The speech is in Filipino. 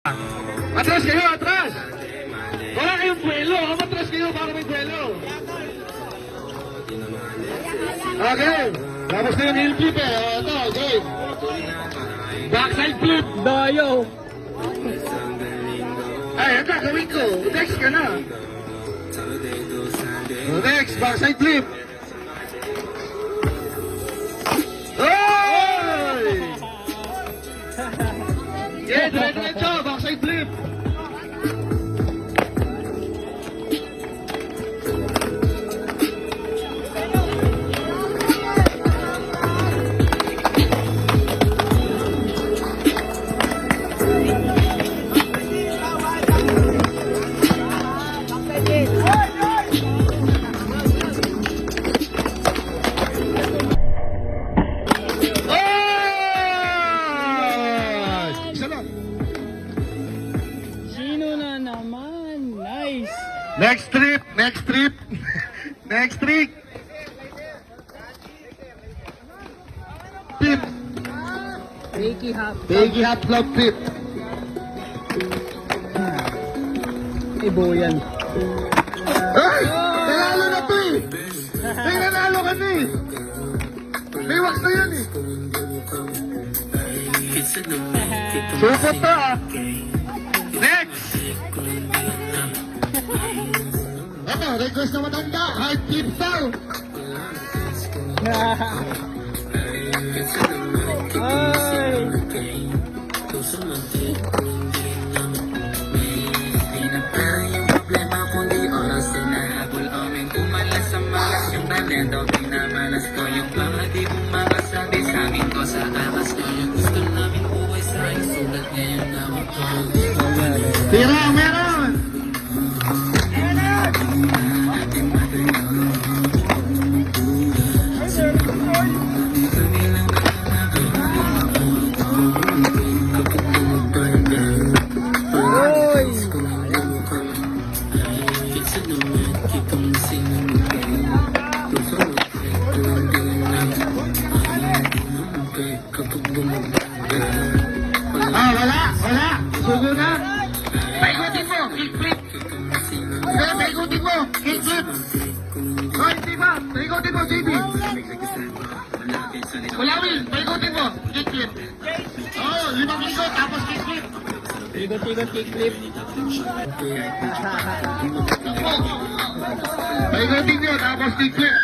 Atras kayo, atras! Wala kayong buwelo, matras kayo para may buwelo. Okay, tapos na yung heel flip eh. Ito, okay. Backside flip. Dayo. Ay, ito, gawin ko. Next ka na. Next, backside flip. Oy! Yeah, dire-diretso, backside flip. Isa lang. Sino na naman? Nice. Next trip, next trip. Next trick. Flip. Ricky Hop. Biggie hot flop flip. Ibo yan. Ay! Nanalo na to eh! May nanalo ka na eh! May wax na yan eh! Supot na ah! Next! Ito, request na matanda! Hard flip daw! Ay. Talento, pinamalas ko yung mga di makasabi sa amin ko sa angas ko yung gusto namin buhay sa ayos sulat ngayon na ako Tira, meron! Ah, wala! Sugo na! Paikutin mo, kick flip! Hindi, paikutin mo, kick flip! Oh, hindi ba? Paikutin mo, JB! Wala, Will! Paikutin mo, kick flip! Oh, 5 ikot, tapos kick flip! Tigot-tigot kickflip. Paikutin nyo, tapos kick flip!